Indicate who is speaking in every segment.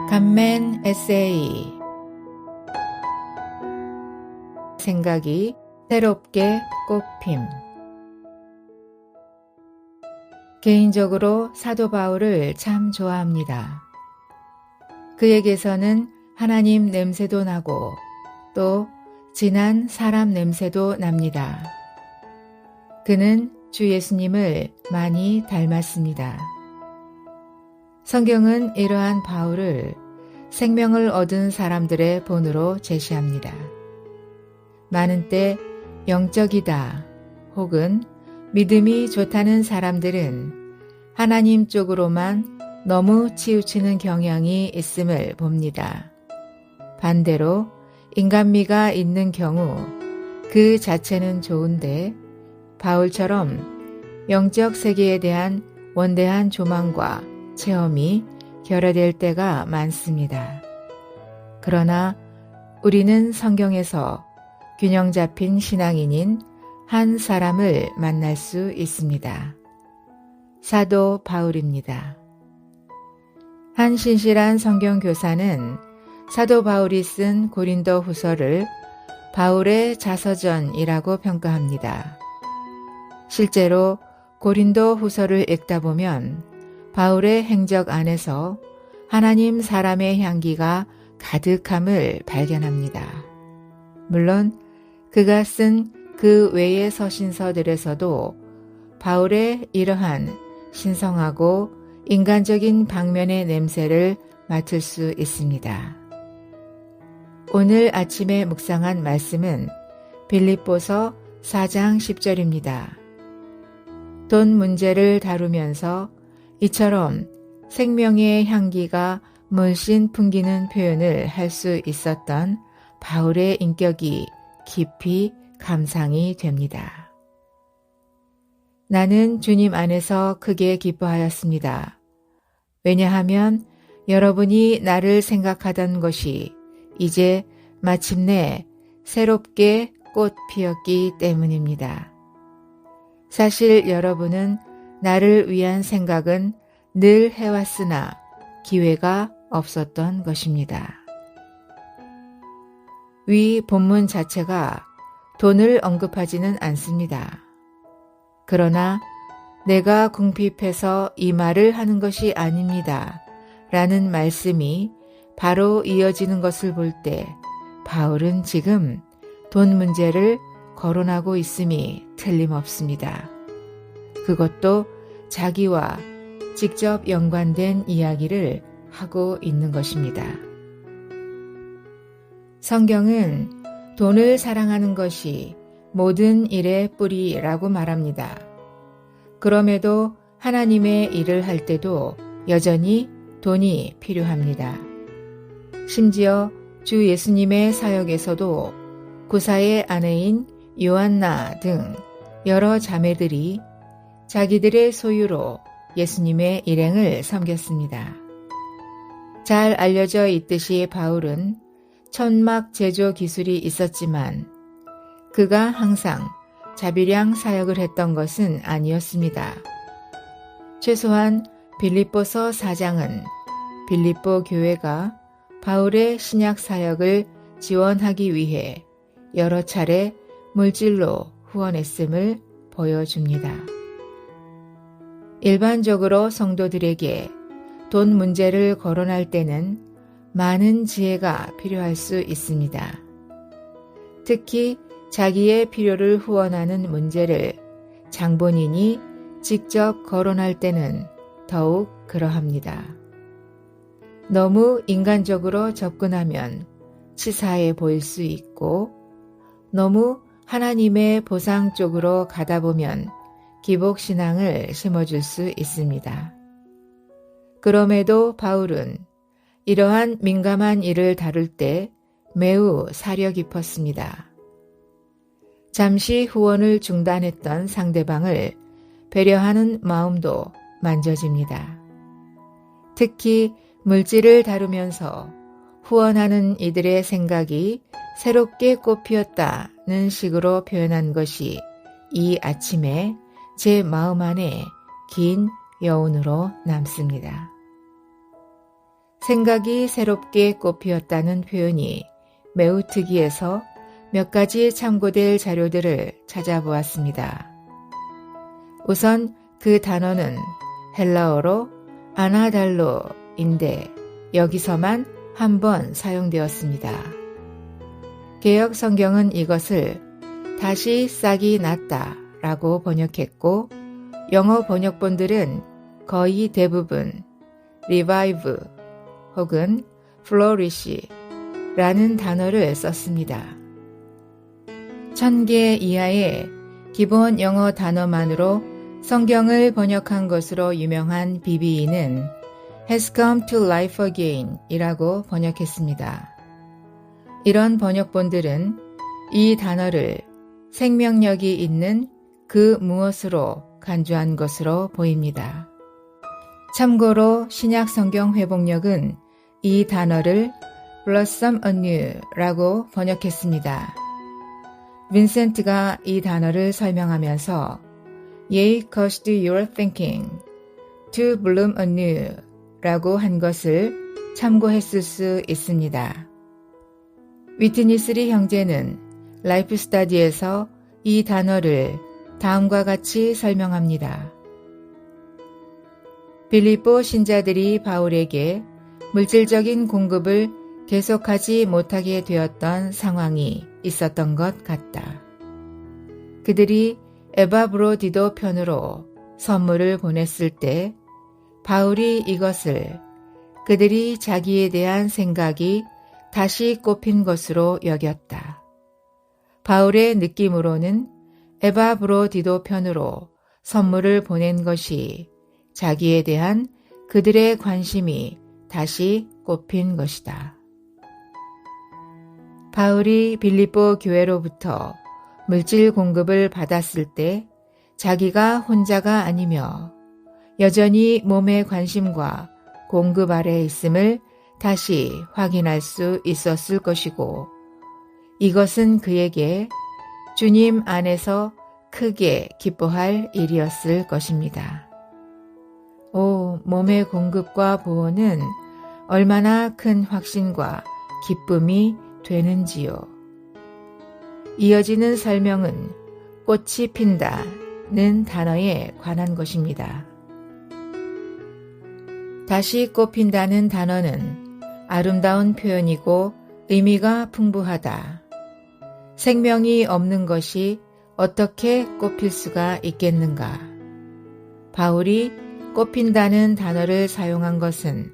Speaker 1: 간멘 에세이 생각이 새롭게 꽃핌. 개인적으로 사도 바울을 참 좋아합니다. 그에게서는 하나님 냄새도 나고 또 진한 사람 냄새도 납니다. 그는 주 예수님을 많이 닮았습니다. 성경은 이러한 바울을 생명을 얻은 사람들의 본으로 제시합니다. 많은 때 영적이다 혹은 믿음이 좋다는 사람들은 하나님 쪽으로만 너무 치우치는 경향이 있음을 봅니다. 반대로 인간미가 있는 경우 그 자체는 좋은데 바울처럼 영적 세계에 대한 원대한 조망과 체험이 결여될 때가 많습니다. 그러나 우리는 성경에서 균형 잡힌 신앙인인 한 사람을 만날 수 있습니다. 사도 바울입니다. 한 신실한 성경교사는 사도 바울이 쓴 고린도 후서를 바울의 자서전이라고 평가합니다. 실제로 고린도 후서를 읽다 보면 바울의 행적 안에서 하나님 사람의 향기가 가득함을 발견합니다. 물론 그가 쓴 그 외의 서신서들에서도 바울의 이러한 신성하고 인간적인 방면의 냄새를 맡을 수 있습니다. 오늘 아침에 묵상한 말씀은 빌립보서 4장 10절입니다. 돈 문제를 다루면서 이처럼 생명의 향기가 물씬 풍기는 표현을 할 수 있었던 바울의 인격이 깊이 감상이 됩니다. 나는 주님 안에서 크게 기뻐하였습니다. 왜냐하면 여러분이 나를 생각하던 것이 이제 마침내 새롭게 꽃 피었기 때문입니다. 사실 여러분은 나를 위한 생각은 늘 해왔으나 기회가 없었던 것입니다. 위 본문 자체가 돈을 언급하지는 않습니다. 그러나 내가 궁핍해서 이 말을 하는 것이 아닙니다. 라는 말씀이 바로 이어지는 것을 볼 때 바울은 지금 돈 문제를 거론하고 있음이 틀림없습니다. 그것도 자기와 직접 연관된 이야기를 하고 있는 것입니다. 성경은 돈을 사랑하는 것이 모든 일의 뿌리라고 말합니다. 그럼에도 하나님의 일을 할 때도 여전히 돈이 필요합니다. 심지어 주 예수님의 사역에서도 구사의 아내인 요한나 등 여러 자매들이 자기들의 소유로 예수님의 일행을 섬겼습니다. 잘 알려져 있듯이 바울은 천막 제조 기술이 있었지만 그가 항상 자비량 사역을 했던 것은 아니었습니다. 최소한 빌립보서 4장은 빌립보 교회가 바울의 신약 사역을 지원하기 위해 여러 차례 물질로 후원했음을 보여줍니다. 일반적으로 성도들에게 돈 문제를 거론할 때는 많은 지혜가 필요할 수 있습니다. 특히 자기의 필요를 후원하는 문제를 장본인이 직접 거론할 때는 더욱 그러합니다. 너무 인간적으로 접근하면 치사해 보일 수 있고 너무 하나님의 보상 쪽으로 가다 보면 기복신앙을 심어줄 수 있습니다. 그럼에도 바울은 이러한 민감한 일을 다룰 때 매우 사려 깊었습니다. 잠시 후원을 중단했던 상대방을 배려하는 마음도 만져집니다. 특히 물질을 다루면서 후원하는 이들의 생각이 새롭게 꽃피었다는 식으로 표현한 것이 이 아침에 제 마음 안에 긴 여운으로 남습니다. 생각이 새롭게 꽃피었다는 표현이 매우 특이해서 몇 가지 참고될 자료들을 찾아보았습니다. 우선 그 단어는 헬라어로 아나달로인데 여기서만 한 번 사용되었습니다. 개역 성경은 이것을 다시 싹이 났다 라고 번역했고 영어 번역본들은 거의 대부분 revive 혹은 flourish 라는 단어를 썼습니다. 1000개 이하의 기본 영어 단어만으로 성경을 번역한 것으로 유명한 BBE는 has come to life again 이라고 번역했습니다. 이런 번역본들은 이 단어를 생명력이 있는 그 무엇으로 간주한 것으로 보입니다. 참고로 신약 성경 회복력은 이 단어를 blossom anew라고 번역했습니다. 빈센트가 이 단어를 설명하면서 Ye caused your thinking to bloom anew 라고 한 것을 참고했을 수 있습니다. 위트니스리 형제는 라이프 스타디에서 이 단어를 다음과 같이 설명합니다. 빌립보 신자들이 바울에게 물질적인 공급을 계속하지 못하게 되었던 상황이 있었던 것 같다. 그들이 에바브로디도 편으로 선물을 보냈을 때 바울이 이것을 그들이 자기에 대한 생각이 다시 꼽힌 것으로 여겼다. 바울의 느낌으로는 에바브로디도 편으로 선물을 보낸 것이 자기에 대한 그들의 관심이 다시 꼽힌 것이다. 바울이 빌립보 교회로부터 물질 공급을 받았을 때 자기가 혼자가 아니며 여전히 몸의 관심과 공급 아래 있음을 다시 확인할 수 있었을 것이고 이것은 그에게 주님 안에서 크게 기뻐할 일이었을 것입니다. 오, 몸의 공급과 보호는 얼마나 큰 확신과 기쁨이 되는지요. 이어지는 설명은 꽃이 핀다는 단어에 관한 것입니다. 다시 꽃핀다는 단어는 아름다운 표현이고 의미가 풍부하다. 생명이 없는 것이 어떻게 꽃필 수가 있겠는가? 바울이 꽃핀다는 단어를 사용한 것은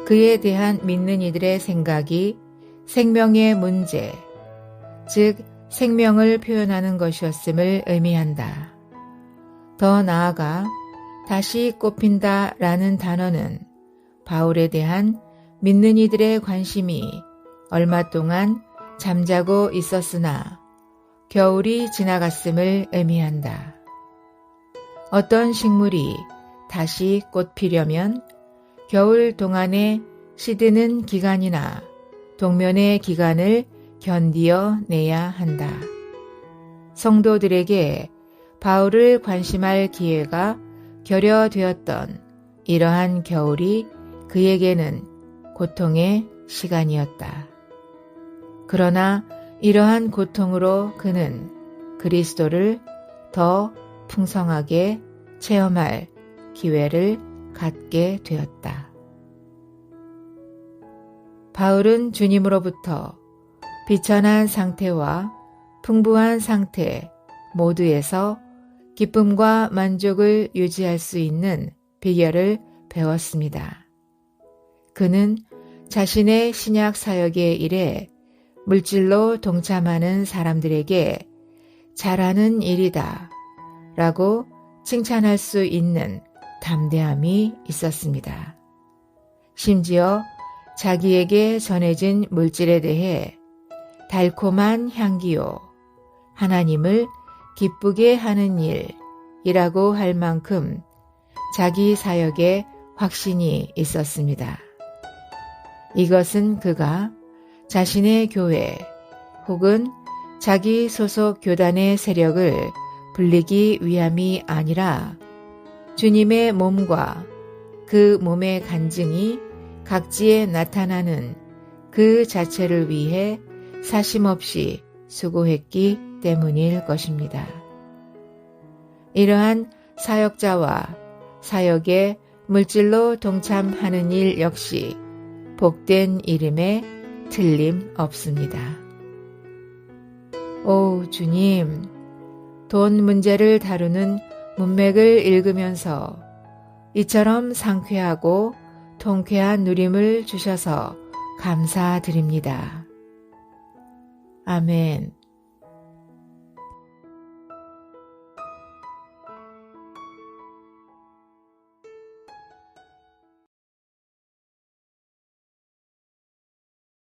Speaker 1: 그에 대한 믿는 이들의 생각이 생명의 문제, 즉 생명을 표현하는 것이었음을 의미한다. 더 나아가 다시 꽃핀다 라는 단어는 바울에 대한 믿는 이들의 관심이 얼마 동안 잠자고 있었으나 겨울이 지나갔음을 의미한다. 어떤 식물이 다시 꽃 피려면 겨울 동안에 시드는 기간이나 동면의 기간을 견디어 내야 한다. 성도들에게 바울을 관심할 기회가 결여되었던 이러한 겨울이 그에게는 고통의 시간이었다. 그러나 이러한 고통으로 그는 그리스도를 더 풍성하게 체험할 기회를 갖게 되었다. 바울은 주님으로부터 비천한 상태와 풍부한 상태 모두에서 기쁨과 만족을 유지할 수 있는 비결을 배웠습니다. 그는 자신의 신약 사역의 일에 물질로 동참하는 사람들에게 잘하는 일이다 라고 칭찬할 수 있는 담대함이 있었습니다. 심지어 자기에게 전해진 물질에 대해 달콤한 향기요, 하나님을 기쁘게 하는 일이라고 할 만큼 자기 사역에 확신이 있었습니다. 이것은 그가 자신의 교회 혹은 자기 소속 교단의 세력을 불리기 위함이 아니라 주님의 몸과 그 몸의 간증이 각지에 나타나는 그 자체를 위해 사심없이 수고했기 때문일 것입니다. 이러한 사역자와 사역에 물질로 동참하는 일 역시 복된 이름에 틀림없습니다. 오 주님, 돈 문제를 다루는 문맥을 읽으면서 이처럼 상쾌하고 통쾌한 누림을 주셔서 감사드립니다. 아멘.